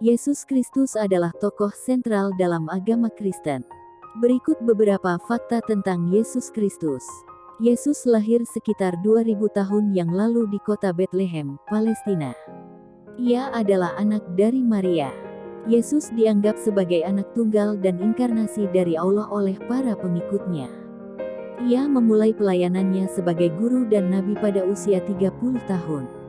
Yesus Kristus adalah tokoh sentral dalam agama Kristen. Berikut beberapa fakta tentang Yesus Kristus. Yesus lahir sekitar 2000 tahun yang lalu di kota Bethlehem, Palestina. Ia adalah anak dari Maria. Yesus dianggap sebagai anak tunggal dan inkarnasi dari Allah oleh para pengikutnya. Ia memulai pelayanannya sebagai guru dan nabi pada usia 30 tahun.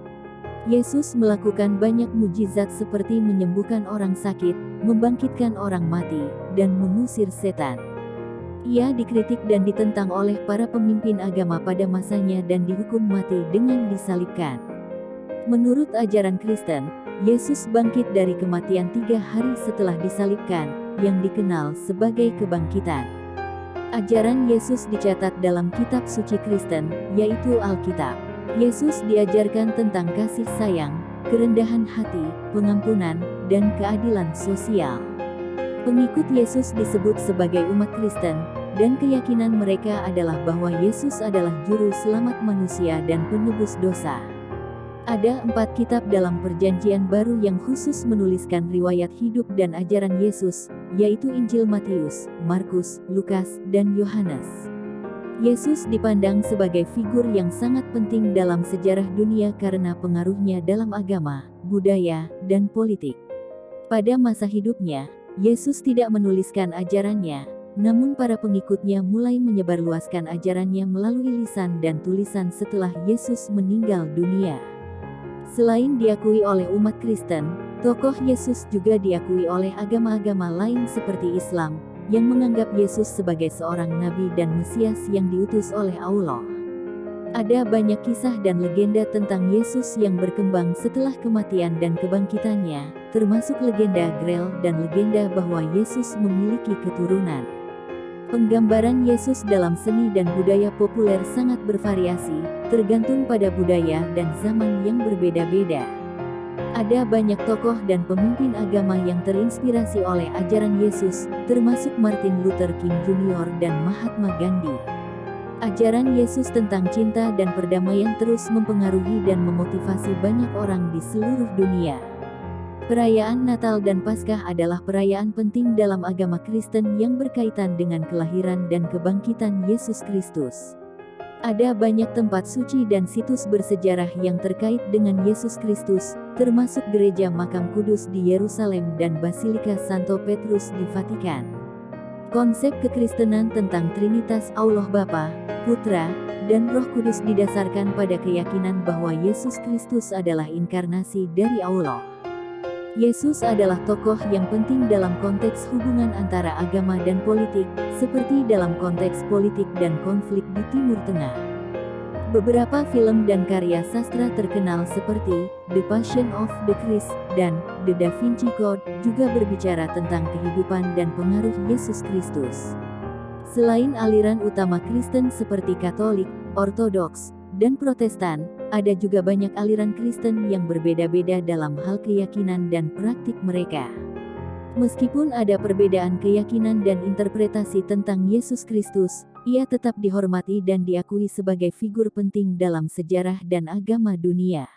Yesus melakukan banyak mujizat seperti menyembuhkan orang sakit, membangkitkan orang mati, dan mengusir setan. Ia dikritik dan ditentang oleh para pemimpin agama pada masanya dan dihukum mati dengan disalibkan. Menurut ajaran Kristen, Yesus bangkit dari kematian 3 hari setelah disalibkan, yang dikenal sebagai kebangkitan. Ajaran Yesus dicatat dalam kitab suci Kristen, yaitu Alkitab. Yesus diajarkan tentang kasih sayang, kerendahan hati, pengampunan, dan keadilan sosial. Pengikut Yesus disebut sebagai umat Kristen, dan keyakinan mereka adalah bahwa Yesus adalah juru selamat manusia dan penebus dosa. Ada 4 kitab dalam Perjanjian Baru yang khusus menuliskan riwayat hidup dan ajaran Yesus, yaitu Injil Matius, Markus, Lukas, dan Yohanes. Yesus dipandang sebagai figur yang sangat penting dalam sejarah dunia karena pengaruhnya dalam agama, budaya, dan politik. Pada masa hidupnya, Yesus tidak menuliskan ajarannya, namun para pengikutnya mulai menyebarluaskan ajarannya melalui lisan dan tulisan setelah Yesus meninggal dunia. Selain diakui oleh umat Kristen, tokoh Yesus juga diakui oleh agama-agama lain seperti Islam, yang menganggap Yesus sebagai seorang nabi dan Mesias yang diutus oleh Allah. Ada banyak kisah dan legenda tentang Yesus yang berkembang setelah kematian dan kebangkitannya, termasuk legenda Grail dan legenda bahwa Yesus memiliki keturunan. Penggambaran Yesus dalam seni dan budaya populer sangat bervariasi, tergantung pada budaya dan zaman yang berbeda-beda. Ada banyak tokoh dan pemimpin agama yang terinspirasi oleh ajaran Yesus, termasuk Martin Luther King Jr. dan Mahatma Gandhi. Ajaran Yesus tentang cinta dan perdamaian terus mempengaruhi dan memotivasi banyak orang di seluruh dunia. Perayaan Natal dan Paskah adalah perayaan penting dalam agama Kristen yang berkaitan dengan kelahiran dan kebangkitan Yesus Kristus. Ada banyak tempat suci dan situs bersejarah yang terkait dengan Yesus Kristus, termasuk Gereja Makam Kudus di Yerusalem dan Basilika Santo Petrus di Vatikan. Konsep kekristenan tentang Trinitas Allah Bapa, Putra, dan Roh Kudus didasarkan pada keyakinan bahwa Yesus Kristus adalah inkarnasi dari Allah. Yesus adalah tokoh yang penting dalam konteks hubungan antara agama dan politik, seperti dalam konteks politik dan konflik di Timur Tengah. Beberapa film dan karya sastra terkenal seperti The Passion of the Christ dan The Da Vinci Code juga berbicara tentang kehidupan dan pengaruh Yesus Kristus. Selain aliran utama Kristen seperti Katolik, Ortodoks, dan Protestan, ada juga banyak aliran Kristen yang berbeda-beda dalam hal keyakinan dan praktik mereka. Meskipun ada perbedaan keyakinan dan interpretasi tentang Yesus Kristus, ia tetap dihormati dan diakui sebagai figur penting dalam sejarah dan agama dunia.